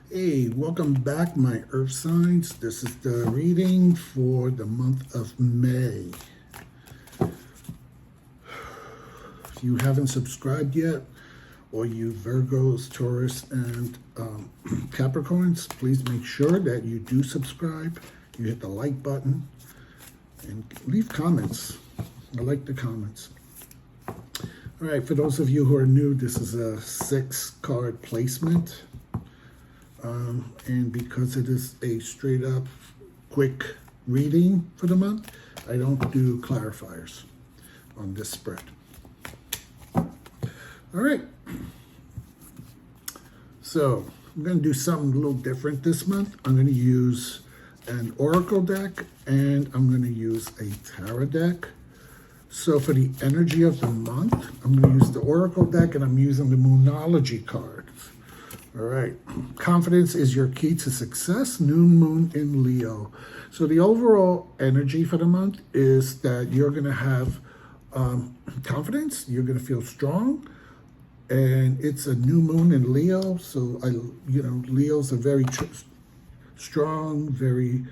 Hey, welcome back, my Earth signs. This is the reading for the month of May. If you haven't subscribed yet, or you Virgos, Taurus, and Capricorns, please make sure that you do subscribe. You hit the like button and leave comments. I like the comments. All right, for those of you who are new, this is a 6-card placement. And because it is a straight up quick reading for the month, I don't do clarifiers on this spread. All right. So I'm going to do something a little different this month. I'm going to use an oracle deck and I'm going to use a tarot deck. So for the energy of the month, I'm going to use the oracle deck and I'm using the Moonology cards. All right. Confidence is your key to success. New moon in Leo. So the overall energy for the month is that you're going to have confidence. You're going to feel strong. And it's a new moon in Leo. So, Leos are very strong, very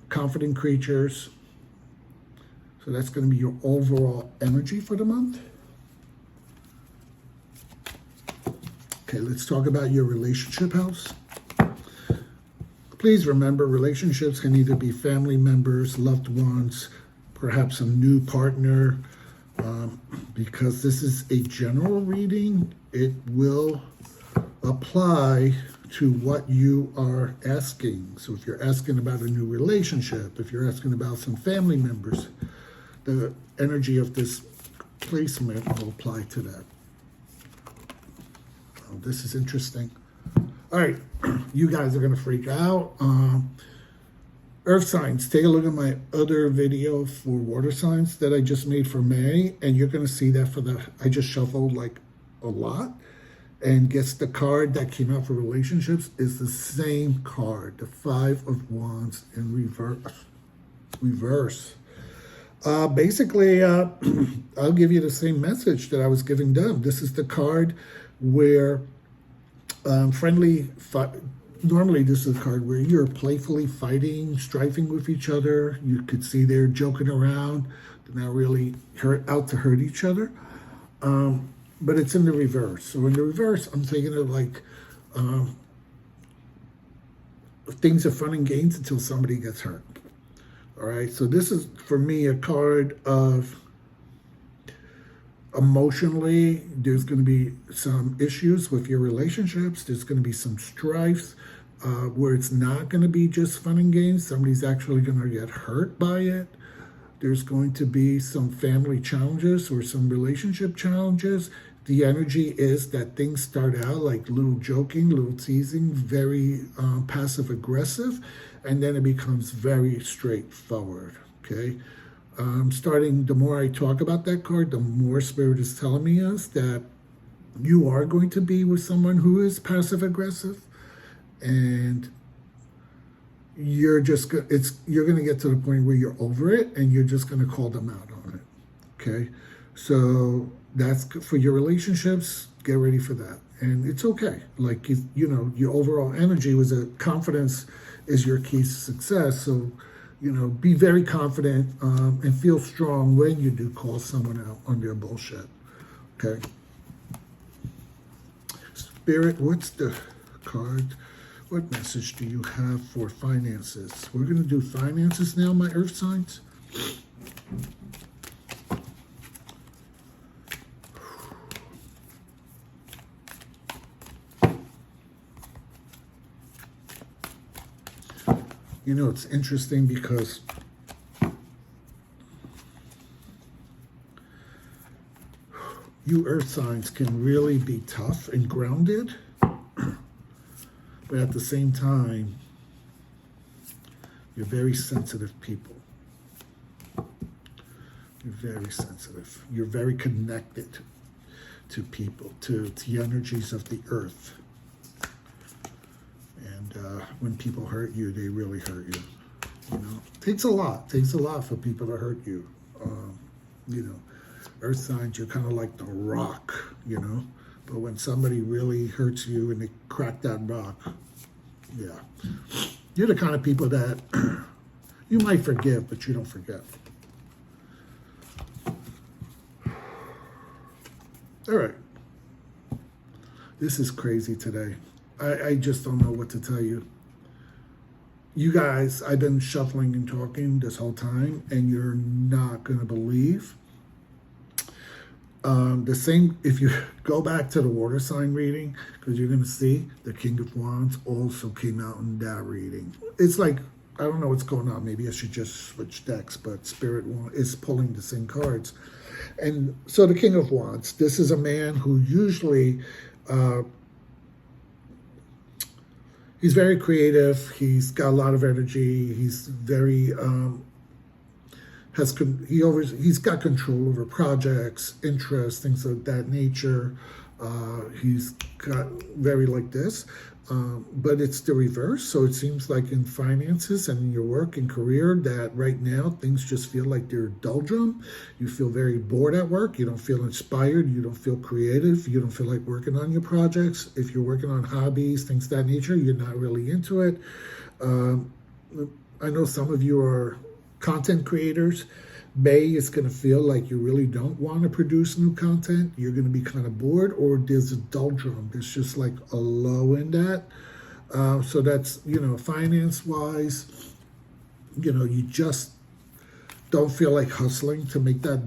confident creatures. So that's going to be your overall energy for the month. Okay, let's talk about your relationship house. Please remember, relationships can either be family members, loved ones, perhaps a new partner. Because this is a general reading, it will apply to what you are asking. So if you're asking about a new relationship, if you're asking about some family members, the energy of this placement will apply to that. Oh, this is interesting. All right, you guys are going to freak out. Earth signs, take a look at my other video for water signs that I just made for May, and you're going to see that I just shuffled like a lot, and guess the card that came out for relationships is the same card, the 5 of Wands in reverse. Basically, I'll give you the same message that I was giving them. This is the card where normally this is a card where you're playfully fighting, strifing with each other. You could see they're joking around. They're not really out to hurt each other. But it's in the reverse. So in the reverse, I'm thinking of like things are fun and games until somebody gets hurt. All right, so this is, for me, a card of emotionally, there's going to be some issues with your relationships. There's going to be some strifes where it's not going to be just fun and games. Somebody's actually going to get hurt by it. There's going to be some family challenges or some relationship challenges. The energy is that things start out like little joking, little teasing, very passive aggressive, and then it becomes very straightforward, okay? The more I talk about that card, the more Spirit is telling me is that you are going to be with someone who is passive aggressive, and you're going to get to the point where you're over it, and you're just going to call them out on it. Okay, so that's for your relationships. Get ready for that, and it's okay. Like your overall energy was a confidence is your key to success. So. Be very confident and feel strong when you do call someone out on their bullshit. Okay. Spirit, what's the card? What message do you have for finances? We're going to do finances now, my earth signs. It's interesting because you earth signs can really be tough and grounded, but at the same time, you're very sensitive people. You're very sensitive. You're very connected to people, to the energies of the earth. When people hurt you, they really hurt you. Takes a lot for people to hurt you. Earth signs, you're kind of like the rock, But when somebody really hurts you and they crack that rock, Yeah. You're the kind of people that you might forgive, but you don't forget. All right. This is crazy today. I just don't know what to tell you. You guys, I've been shuffling and talking this whole time, and you're not going to believe. The same, if you go back to the water sign reading, because you're going to see the King of Wands also came out in that reading. It's like, I don't know what's going on. Maybe I should just switch decks, but Spirit is pulling the same cards. And so the King of Wands, this is a man who usually, he's very creative. He's got a lot of energy. He's very, he's got control over projects, interests, things of that nature. He's got very like this, but it's the reverse. So it seems like in finances and in your work and career that right now things just feel like they're doldrum. You feel very bored at work. You don't feel inspired. You don't feel creative. You don't feel like working on your projects. If you're working on hobbies, things of that nature, you're not really into it. I know some of you are content creators. May is going to feel like you really don't want to produce new content. You're going to be kind of bored, or there's a doldrum. There's just like a low in that. So that's, finance-wise, you just don't feel like hustling to make the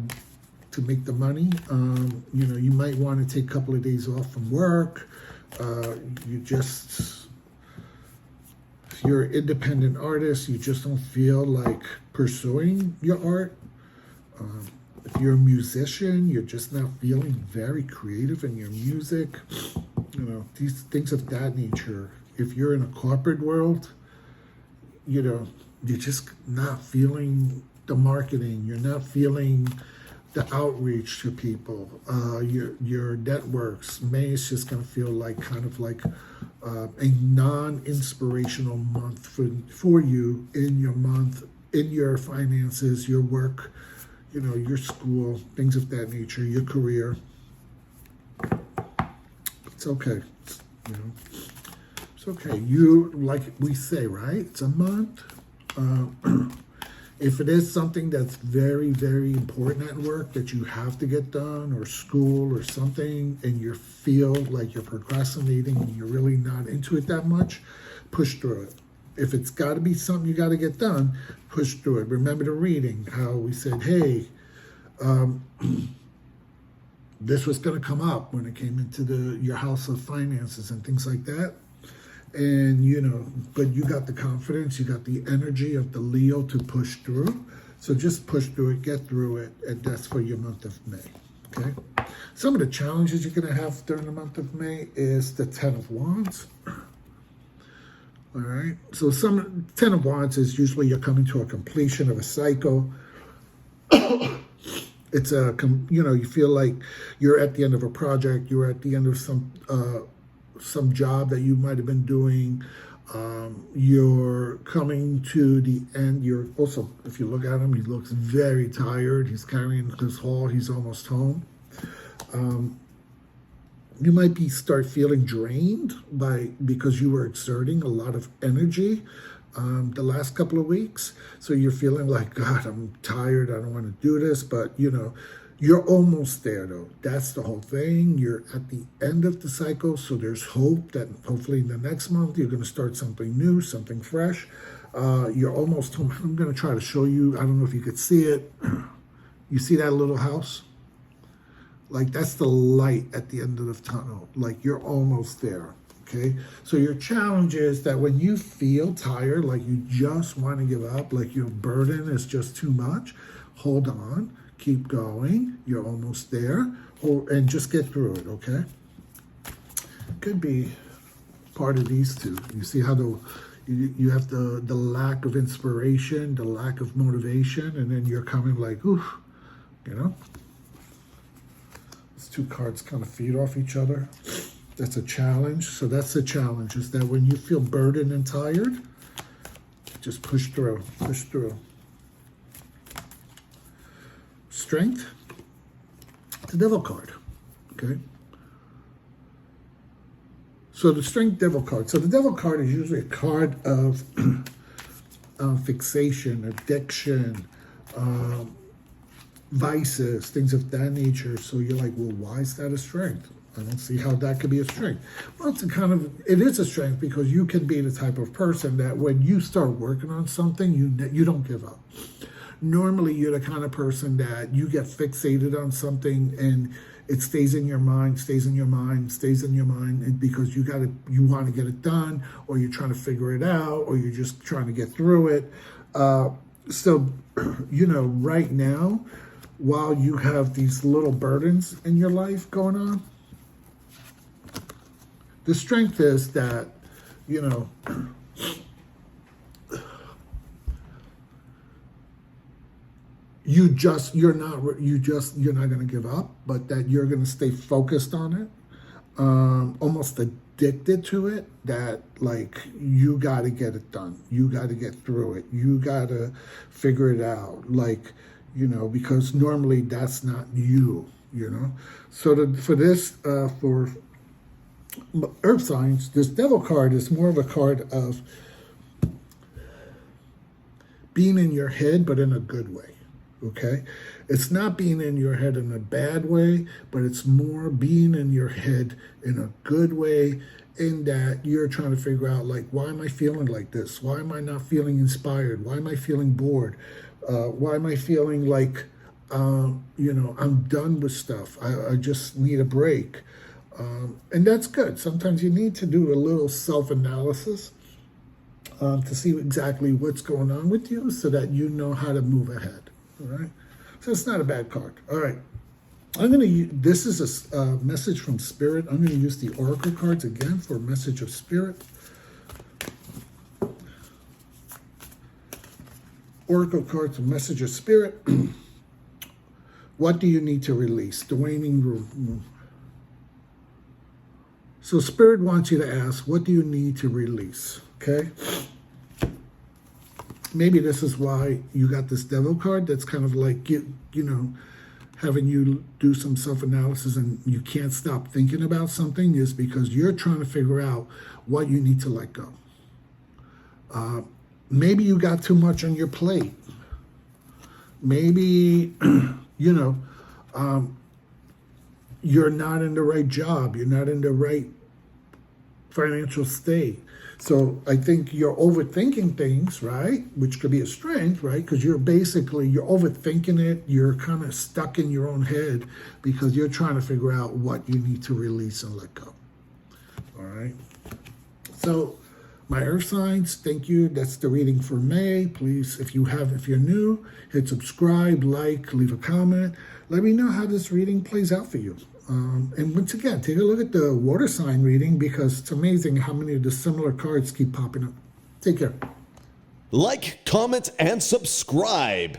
money. You might want to take a couple of days off from work. If you're an independent artist, you just don't feel like pursuing your art. If you're a musician, you're just not feeling very creative in your music. These things of that nature. If you're in a corporate world, you're just not feeling the marketing. You're not feeling the outreach to people. Your networks. May is just going to feel like kind of like a non-inspirational month for you in your month, in your finances, your work, your school, things of that nature, your career. It's okay. It's okay. You, like we say, right? It's a month. If it is something that's very, very important at work that you have to get done, or school or something, and you feel like you're procrastinating and you're really not into it that much, push through it. If it's got to be something you got to get done, push through it. Remember the reading, how we said, hey, this was going to come up when it came into your house of finances and things like that. And, but you got the confidence, you got the energy of the Leo to push through. So just push through it, get through it, and that's for your month of May, okay? Some of the challenges you're going to have during the month of May is the Ten of Wands. All right, so Ten of Wands is usually you're coming to a completion of a cycle. It's you feel like you're at the end of a project, you're at the end of some job that you might have been doing. You're coming to the end. You're also, if you look at him, he looks very tired. He's carrying his haul. He's almost home. You might start feeling drained because you were exerting a lot of energy the last couple of weeks. So you're feeling like, God, I'm tired. I don't want to do this. But, you're almost there, though. That's the whole thing. You're at the end of the cycle. So there's hope that hopefully in the next month, you're going to start something new, something fresh. You're almost home. I'm going to try to show you. I don't know if you could see it. You see that little house? Like, that's the light at the end of the tunnel. Like, you're almost there, okay? So your challenge is that when you feel tired, like you just want to give up, like your burden is just too much, hold on, keep going. You're almost there, and just get through it, okay? Could be part of these two. You see how you have the lack of inspiration, the lack of motivation, and then you're coming like, oof, Two cards kind of feed off each other. That's a challenge. So that's the challenge, is that when you feel burdened and tired, just push through, push through. Strength, the Devil card, okay? So the Strength Devil card. So the Devil card is usually a card of fixation, addiction, vices, things of that nature. So you're like, well, why is that a strength? I don't see how that could be a strength. Well, it is a strength because you can be the type of person that when you start working on something, you don't give up. Normally, you're the kind of person that you get fixated on something and it stays in your mind, and because you want to get it done, or you're trying to figure it out, or you're just trying to get through it. So, right now, while you have these little burdens in your life going on, the strength is that, you're not going to give up, but that you're going to stay focused on it, almost addicted to it, that like you got to get it done. You got to get through it. You got to figure it out. Like, because normally that's not you, So for earth signs, this Devil card is more of a card of being in your head, but in a good way. Okay, it's not being in your head in a bad way, but it's more being in your head in a good way, in that you're trying to figure out, like, why am I feeling like this? Why am I not feeling inspired? Why am I feeling bored? Why am I feeling like, I'm done with stuff? I just need a break. And that's good. Sometimes you need to do a little self-analysis to see exactly what's going on with you so that you know how to move ahead. All right, so it's not a bad card. All right, this is a message from Spirit. I'm going to use the Oracle cards again for a message of Spirit. Oracle cards, a message of Spirit. What do you need to release? The waning room. So Spirit wants you to ask, what do you need to release? Okay. Maybe this is why you got this Devil card. That's kind of like, having you do some self-analysis and you can't stop thinking about something, is because you're trying to figure out what you need to let go. Maybe you got too much on your plate. Maybe, you're not in the right job. You're not in the right financial state. So I think you're overthinking things, right? Which could be a strength, right? Because you're overthinking it. You're kind of stuck in your own head because you're trying to figure out what you need to release and let go. All right. So my earth signs, thank you. That's the reading for May. Please, if you're new, hit subscribe, like, leave a comment. Let me know how this reading plays out for you. And once again, take a look at the water sign reading, because it's amazing how many of the similar cards keep popping up. Take care. Like, comment, and subscribe.